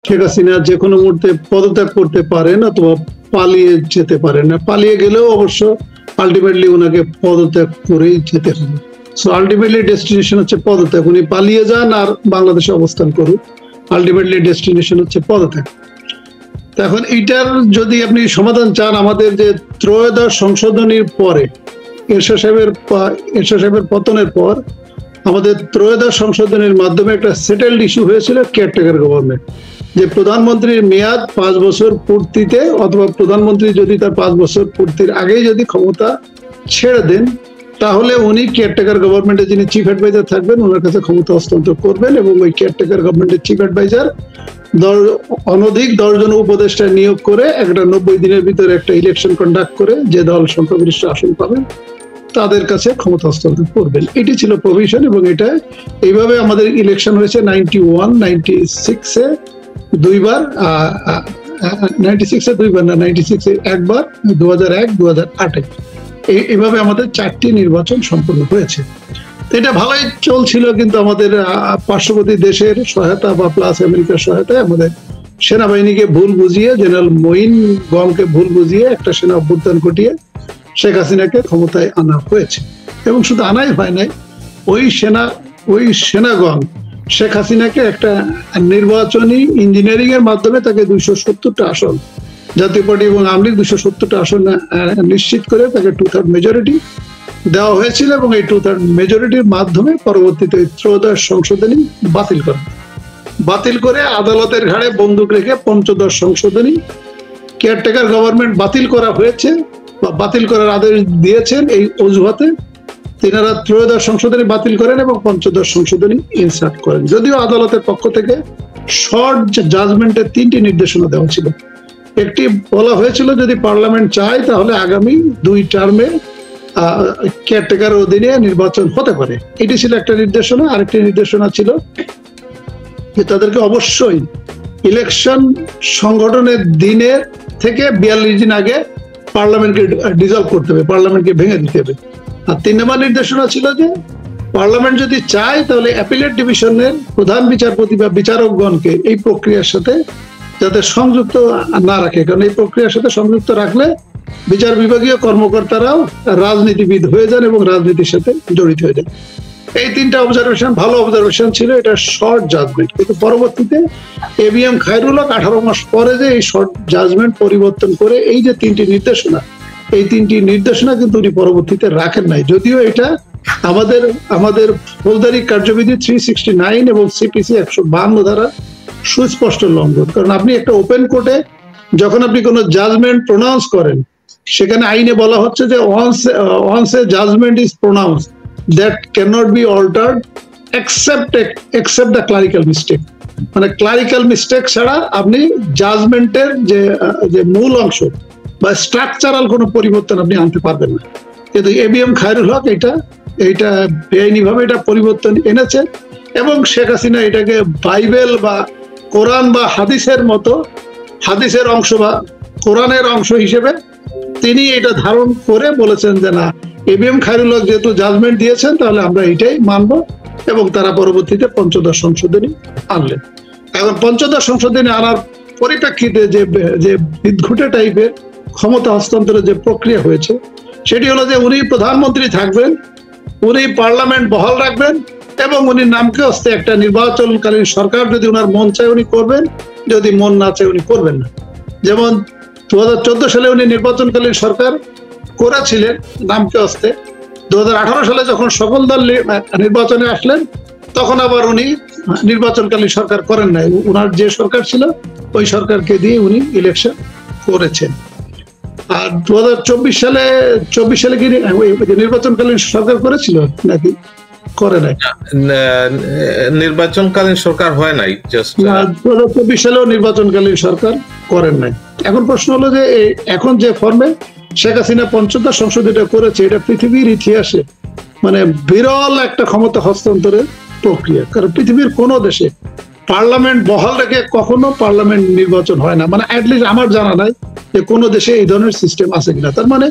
শেখ হাসিনা যে কোনো মুহূর্তে পদত্যাগ করতে পারেন অথবা পালিয়ে যেতে পারেন। পালিয়ে গেলেও অবশ্য আলটিমেটলি ওনাকে পদত্যাগ করেই যেতে হবে। সো আলটিমেটলি ডেস্টিনেশন হচ্ছে পদত্যাগ। উনি পালিয়ে যান আর বাংলাদেশে অবস্থান করুন, আলটিমেটলি ডেস্টিনেশন হচ্ছে পদত্যাগ। এখন এইটার যদি আপনি সমাধান চান, আমাদের যে ত্রয়োদশ সংশোধনীর পরে এরশাদ সাহেবের পতনের পর আমাদের ত্রয়োদশ সংশোধনীর মাধ্যমে একটা সেটেলড ইস্যু হয়েছিল কেয়ারটেকার গভর্নমেন্ট, যে প্রধানমন্ত্রীর মেয়াদ 5 বছর পূর্তিতে অথবা প্রধানমন্ত্রী যদি তার 5 বছর পূর্তির আগেই যদি ক্ষমতা ছেড়ে দেন, তাহলে উনি কেয়ারটেকার গভর্নমেন্টের যিনি চিফ অ্যাডভাইজার থাকবেন ওনার কাছে ক্ষমতা হস্তান্তর করবেন এবং ওই কেয়ারটেকার গভর্নমেন্টের চিফ অ্যাডভাইজার অনধিক 10 জন উপদেষ্টা নিয়োগ করে একটা 90 দিনের ভিতরে একটা ইলেকশন কন্ডাক্ট করে যে দল সংখ্যাগরিষ্ঠ আসন পাবেন তাদের কাছে ক্ষমতা হস্তান্তর করবেন। এটি ছিল প্রভিশন এবং এটা এইভাবে আমাদের ইলেকশন হয়েছে 91, 96-এ দুইবার, 96-এ দুইবার না, 96-এ একবার, 2001, 2008-এ এইভাবে আমাদের 4টি নির্বাচন সম্পন্ন হয়েছে। এটা ভালোই চলছিল, কিন্তু আমাদের পার্শ্ববর্তী দেশের সহায়তা বা প্লাস আমেরিকার সহায়তায় আমাদের সেনাবাহিনীকে ভুল বুঝিয়ে, জেনারেল মঈন গমকে ভুল বুঝিয়ে একটা সেনা অভ্যুত্থান ঘটিয়ে শেখ হাসিনাকে ক্ষমতায় আনা হয়েছে। এবং শুধু আনাই হয় নাই, ওই সেনাগণ শেখ হাসিনাকে একটা নির্বাচনী ইঞ্জিনিয়ারিং এর মাধ্যমে তাকে 270টা আসন, জাতীয় পার্টি এবং আওয়ামী লীগ 270টা আসন নিশ্চিত করে তাকে 2/3 মেজরিটি দেওয়া হয়েছিল এবং এই 2/3 মেজরিটির মাধ্যমে পরবর্তীতে ত্রয়োদশ সংশোধনী বাতিল করে আদালতের ঘাড়ে বন্দুক রেখে পঞ্চদশ সংশোধনী কেয়ারটেকার গভর্নমেন্ট বাতিল করা হয়েছে বা বাতিল করার আদেশ দিয়েছেন এই অজুহাতে তিনারা ত্রয়োদশ সংশোধনী বাতিল করেন এবং পঞ্চদশ সংশোধনী ইনসার্ট করেন। যদিও আদালতের পক্ষ থেকে শর্ট জাজমেন্টের 3টি নির্দেশনা দেওয়া ছিল। একটি বলা হয়েছিল যদি পার্লামেন্ট চায় তাহলে আগামী 2 টার্মে কেয়ারটেকার অধীনে নির্বাচন হতে পারে, এটি ছিল একটা নির্দেশনা। আরেকটি নির্দেশনা ছিল যে তাদেরকে অবশ্যই ইলেকশন সংগঠনের দিনের থেকে 42 দিন আগে পার্লামেন্টকে ডিসলভ করতে হবে, পার্লামেন্টকে ভেঙে দিতে হবে। আর 3 নম্বর নির্দেশনা ছিল যে পার্লামেন্ট যদি চায় তাহলে অ্যাপিলেট ডিভিশনের প্রধান বিচারপতি বা বিচারকগণকে এই প্রক্রিয়ার সাথে যাতে সংযুক্ত না রাখে, কারণ এই প্রক্রিয়ার সাথে সংযুক্ত রাখলে বিচার বিভাগীয় কর্মকর্তারাও রাজনীতিবিদ হয়ে যান এবং রাজনীতির সাথে জড়িত হয়ে যান। এই 3টা অবজারভেশন ভালো অবজারভেশন ছিল, এটা শর্ট জাজমেন্ট। কিন্তু পরবর্তীতে এবিএম খায়রুল হক 18 মাস পরে যে এই শর্ট জাজমেন্ট পরিবর্তন করে এই যে 3টি নির্দেশনা, এই 3টি নির্দেশনা কিন্তু উনি পরবর্তীতে রাখেন নাই। যদিও এটা আমাদের ফৌজদারি কার্যবিধি 369 এবং সিপিসি 152 ধারা সুস্পষ্ট লঙ্ঘন। কারণ আপনি একটা ওপেন কোর্টে যখন আপনি কোনো জাজমেন্ট প্রোনাউন্স করেন, সেখানে আইনে বলা হচ্ছে যে once a judgment is pronounced that cannot be altered except the clerical mistake, মানে ক্লারিক্যাল মিস্টেক ছাড়া আপনি জাজমেন্টের যে মূল অংশ বা স্ট্রাকচারাল কোনো পরিবর্তন আপনি আনতে পারবেন না। কিন্তু এবিএম খায়রুল হক এইটা বেআইনি ভাবে এটা পরিবর্তন এনেছে এবং শেখ হাসিনা এটাকে বাইবেল বা কোরআন বা হাদিসের মতো, হাদিসের অংশ বা কোরআনের অংশ হিসেবে তিনি এটা ধারণ করে বলেছেন যে না, এবিএম খায়রুল হক যেহেতু জাজমেন্ট দিয়েছেন তাহলে আমরা এটাই মানবো, এবং তারা পরবর্তীতে পঞ্চদশ সংশোধনী আনলেন। এখন পঞ্চদশ সংশোধনী আনার পরিপ্রেক্ষিতে যে বিদঘুটে টাইপের ক্ষমতা হস্তান্তরের যে প্রক্রিয়া হয়েছে সেটি হলো যে উনি প্রধানমন্ত্রী থাকবেন, উনি পার্লামেন্ট বহাল রাখবেন এবং উনি নামকে হস্তে একটা নির্বাচনকালীন সরকার যদি ওনার মন চায় উনি করবেন, যদি মন না চায় উনি করবেন না। যেমন 2014 সালে উনি নির্বাচনকালীন সরকার করেছিলেন নামকে হস্তে। 2018 সালে যখন সকল দল নির্বাচনে আসলেন তখন আবার উনি নির্বাচনকালীন সরকার করেন নাই, উনার যে সরকার ছিল ওই সরকারকে দিয়ে উনি ইলেকশন করেছেন। আর 2024 সালে কি নির্বাচনকালীন সরকার করেছিল নাকি করে নাই? নির্বাচনকালীন সরকার হয় নাই, 2024 সালেও নির্বাচনকালীন সরকার করেন নাই। এখন প্রশ্ন হলো যে এখন যে ফর্মে শেখ হাসিনা পঞ্চদশ সংশোধনীটা করেছে, এটা পৃথিবীর ইতিহাসে মানে বিরল একটা ক্ষমতা হস্তান্তরের প্রক্রিয়া। কারণ পৃথিবীর কোনো দেশে পার্লামেন্ট বহাল রেখে কখনো পার্লামেন্ট নির্বাচন হয় না, মানে অ্যাটলিস্ট আমার জানা নাই যে কোনো দেশে এই ধরনের সিস্টেম আছে কিনা। তার মানে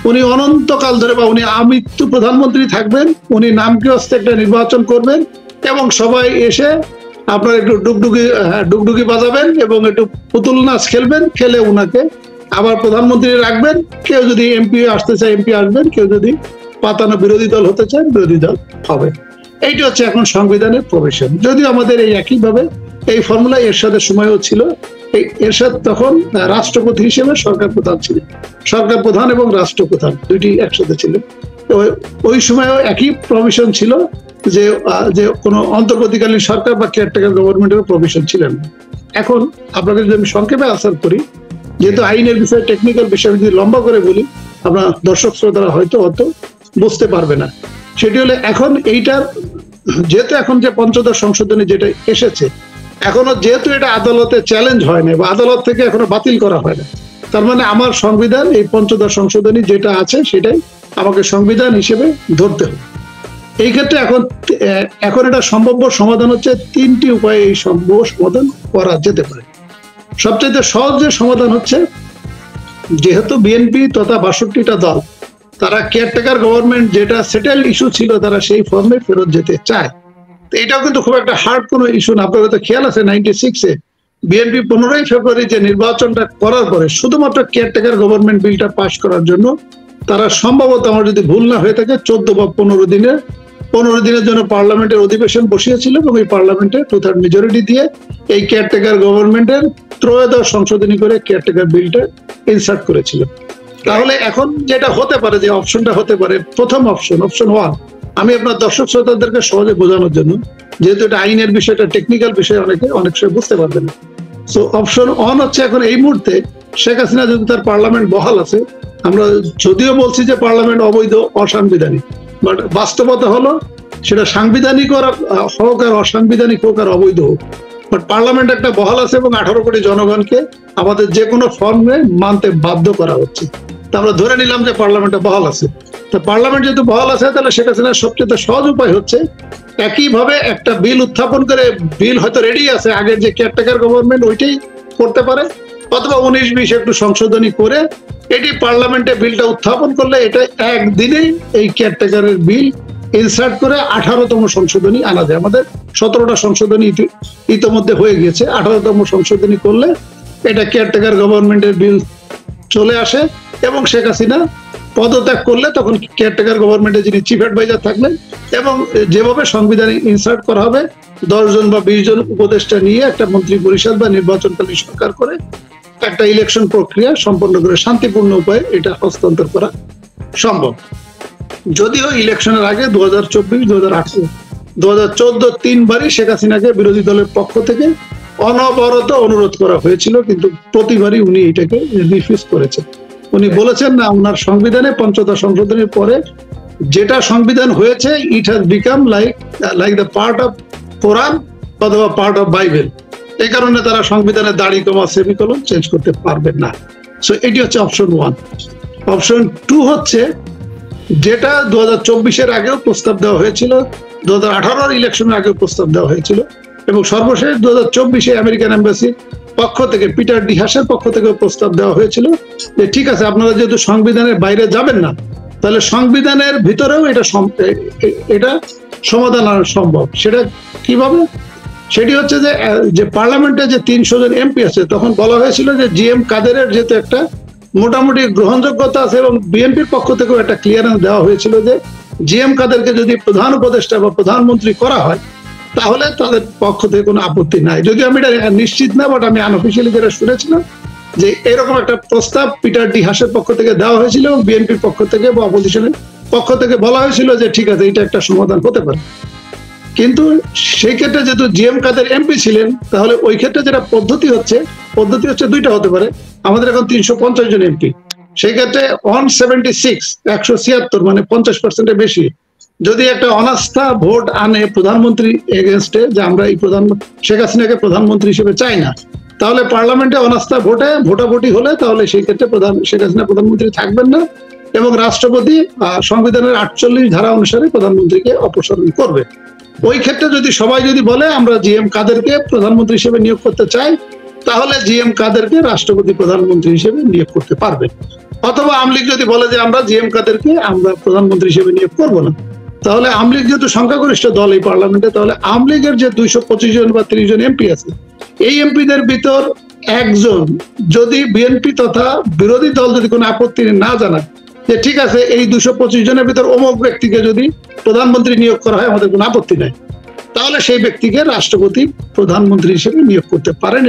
উনি অনন্তকাল ধরে বা উনি আমৃত্যু প্রধানমন্ত্রী থাকবেন, উনি নামকে হস্তে একটা নির্বাচন করবেন এবং সবাই এসে আপনার একটু ডুগডুগি বাজাবেন এবং একটু পুতুল নাচ খেলবেন, খেলে উনাকে আবার প্রধানমন্ত্রী রাখবেন। কেউ যদি এমপি আসতে চায় এমপি আসবেন, কেউ যদি পাতানো বিরোধী দল হতে চায় বিরোধী দল হবে। এইটা হচ্ছে এখন সংবিধানের প্রভিশন। যদিও আমাদের এই একইভাবে এই ফর্মুলা এরশাদের সময়ও ছিল। এই এরশাদ তখন রাষ্ট্রপতি হিসেবে সরকার প্রধান ছিলেন, সরকার প্রধান এবং রাষ্ট্রপ্রধান দুইটি একসাথে ছিল। ওই সময়ও একই প্রভিশন ছিল যে যে কোনো অন্তর্বর্তীকালীন সরকার বা কেয়ারটেকার গভর্নমেন্টের প্রভিশন ছিলেন না। এখন আপনাকে যদি আমি সংক্ষেপে আনসার করি, যেহেতু আইনের বিষয়ে টেকনিক্যাল বিষয় যদি লম্বা করে বলি আপনার দর্শক শ্রোতারা হয়তো অত বুঝতে পারবে না। সেটি হলে এখন এইটার যেহেতু এখন যে পঞ্চদশ সংশোধনী যেটা এসেছে, এখনো যেহেতু এটা আদালতে চ্যালেঞ্জ হয় না বা আদালত থেকে এখনো বাতিল করা হয় না, তার মানে আমার সংবিধান এই পঞ্চদশ সংশোধনী যেটা আছে সেটাই আমাকে সংবিধান হিসেবে ধরতে হবে। এই ক্ষেত্রে এখন এটা সম্ভাব্য সমাধান হচ্ছে তিনটি উপায়ে এই সম্ভব সমাধান করা যেতে পারে। সবচেয়ে সহজ যে সমাধান হচ্ছে, যেহেতু বিএনপি তথা ৬২টা দল তারা কেয়ারটেকার গভর্নমেন্ট যেটা সেটেল ইস্যু ছিল তারা সেই ফর্মে ফেরত যেতে চায়। এটাও কিন্তু খুব একটা হার্ড কোনো ইস্যু না। আপনার তো খেয়াল আছে 96-এ বিএনপি 15ই ফেব্রুয়ারি যে নির্বাচনটা করার পরে শুধুমাত্র কেয়ারটেকার গভর্নমেন্ট বিলটা পাস করার জন্য তারা সম্ভবত, আমার যদি ভুল না হয়ে থাকে, 14 বা 15 দিনের জন্য পার্লামেন্টের অধিবেশন বসিয়েছিল এবং এই পার্লামেন্টে 2/3 মেজরিটি দিয়ে এই কেয়ারটেকার গভর্নমেন্টের ত্রয়োদশ সংশোধনী করে কেয়ারটেকার বিলটা ইনসার্ট করেছিল। তাহলে এখন যেটা হতে পারে, যে অপশনটা হতে পারে, প্রথম অপশন 1, আমি আপনার দর্শক শ্রোতাদেরকে সহজে বোঝানোর জন্য, যেহেতু এটা আইনের বিষয়টা টেকনিক্যাল বিষয় অনেক সময় বুঝতে পারবে না। সো অপশন 1 হচ্ছে, এখন এই মুহূর্তে শেখ হাসিনা যদি তার পার্লামেন্ট বহাল আছে, আমরা যদিও বলছি যে পার্লামেন্ট অবৈধ অসাংবিধানিক, বাট বাস্তবতা হলো সেটা সাংবিধানিক হোক আর অসাংবিধানিক হোক আর অবৈধ হোক, বাট পার্লামেন্ট একটা বহাল আছে এবং 18 কোটি জনগণকে আমাদের যে কোনো ফর্মে মানতে বাধ্য করা হচ্ছে। তা আমরা ধরে নিলাম যে পার্লামেন্টটা বহাল আছে। তো পার্লামেন্ট যেহেতু বহাল আছে, তাহলে শেখ হাসিনার সবচেয়ে সহজ উপায় হচ্ছে একইভাবে একটা বিল উত্থাপন করে, বিল হয়তো রেডি আছে আগের যে কেয়ারটেকার গভর্নমেন্ট ওইটাই করতে পারে, অথবা 19-20 একটু সংশোধনী করে এটি পার্লামেন্টে বিলটা উত্থাপন করলে এটা একদিনেই এই কেয়ারটেকারের বিল ইনসার্ট করে 18তম সংশোধনী আনা যায়। আমাদের 17টা সংশোধনী ইতিমধ্যে হয়ে গিয়েছে, 18তম সংশোধনী করলে এটা কেয়ারটেকার গভর্নমেন্টের বিল চলে আসে এবং শেখ হাসিনা পদত্যাগ করলে তখন কেয়ারটেকার গভর্নমেন্টের যিনি চিফ অ্যাডভাইজার থাকলেন এবং যেভাবে সংবিধানে ইনসার্ট করা হবে 10 জন বা 20 জন উপদেষ্টা নিয়ে একটা মন্ত্রী পরিষদ বা নির্বাচনকালীন সরকার করে একটা ইলেকশন প্রক্রিয়া সম্পন্ন করে শান্তিপূর্ণ উপায়ে এটা হস্তান্তর করা সম্ভব। যদিও ইলেকশনের আগে 2024, 2018, 2014 3বারই শেখ হাসিনাকে বিরোধী দলের পক্ষ থেকে অনবরত অনুরোধ করা হয়েছিল, কিন্তু প্রতিবারই উনি এটাকে রিফিউজ করেছেন। উনি বলেছেন না, ওনার সংবিধানে পঞ্চদশ সংশোধনের পরে যেটা সংবিধান হয়েছে, it has become like the part of Quran অথবা পার্ট অফ বাইবেল। এই কারণে তারা সংবিধানে দাড়ি কমা সেমিকোলন চেঞ্জ করতে পারবেন না। সো এটি হচ্ছে অপশন 1। অপশন 2 হচ্ছে যেটা 2024-এর আগেও প্রস্তাব দেওয়া হয়েছিল, 2018-র ইলেকশনের আগেও প্রস্তাব দেওয়া হয়েছিল এবং সর্বশেষ 2024-এ আমেরিকান এম্বাসির পক্ষ থেকে, পিটার ডি হাসের পক্ষ থেকে প্রস্তাব দেওয়া হয়েছিল যে ঠিক আছে, আপনারা যেহেতু সংবিধানের বাইরে যাবেন না, তাহলে সংবিধানের ভিতরেও এটা সমাধান আনা সম্ভব। সেটা কিভাবে? সেটি হচ্ছে যে পার্লামেন্টে যে 300 জন এমপি আছে, তখন বলা হয়েছিল যে GM কাদেরের যেহেতু একটা মোটামুটি গ্রহণযোগ্যতা আছে এবং বিএনপির পক্ষ থেকেও একটা ক্লিয়ারেন্স দেওয়া হয়েছিল যে GM কাদেরকে যদি প্রধান উপদেষ্টা বা প্রধানমন্ত্রী করা হয় তাহলে তাদের পক্ষ থেকে কোনো আপত্তি নাই। যদিও আমি এটা নিশ্চিত না, বাট আমি আনঅফিসিয়ালি যেটা শুনেছিলাম যে এরকম একটা প্রস্তাব পিটার ডি হাসের পক্ষ থেকে দেওয়া হয়েছিল এবং বিএনপির পক্ষ থেকে বা অপোজিশনের পক্ষ থেকে বলা হয়েছিল যে ঠিক আছে, এটা একটা সমাধান হতে পারে। কিন্তু সেই ক্ষেত্রে যেহেতু GM কাদের এমপি ছিলেন, তাহলে ওই ক্ষেত্রে যেটা পদ্ধতি হচ্ছে দুইটা হতে পারে। আমাদের এখন 350 জন এমপি, সেই ক্ষেত্রে 176 মানে 50%-এর বেশি যদি একটা অনাস্থা ভোট আনে প্রধানমন্ত্রী এগেনস্টে, যে আমরা এই শেখ হাসিনাকে প্রধানমন্ত্রী হিসেবে চাই না, তাহলে পার্লামেন্টে অনাস্থা ভোটাভুটি হলে তাহলে সেই ক্ষেত্রে শেখ হাসিনা প্রধানমন্ত্রী থাকবেন না এবং রাষ্ট্রপতি সংবিধানের 48 ধারা অনুসারে প্রধানমন্ত্রীকে অপসারণ করবে। ওই ক্ষেত্রে যদি সবাই বলে আমরা GM কাদেরকে প্রধানমন্ত্রী হিসেবে নিয়োগ করতে চাই, তাহলে GM কাদেরকে রাষ্ট্রপতি প্রধানমন্ত্রী হিসেবে নিয়োগ করতে পারবে। অথবা আওয়ামী লীগ যদি বলে যে আমরা GM কাদেরকে আমরা প্রধানমন্ত্রী হিসেবে নিয়োগ করবো না, তাহলে আওয়ামী লীগ যেহেতু সংখ্যাগরিষ্ঠ দল এই পার্লামেন্টে, তাহলে আওয়ামী লীগের যে 225 জন বা 30 জন এমপি আছে, এই এমপিদের ভিতর একজন যদি বিএনপি তথা বিরোধী দল যদি কোনো আপত্তি না জানায় যে ঠিক আছে এই 225 জনের ভিতর অমুক ব্যক্তিকে যদি প্রধানমন্ত্রী নিয়োগ করা হয় আমাদের কোনো আপত্তি নাই, তাহলে সেই ব্যক্তিকে রাষ্ট্রপতি প্রধানমন্ত্রী হিসেবে নিয়োগ করতে পারেন।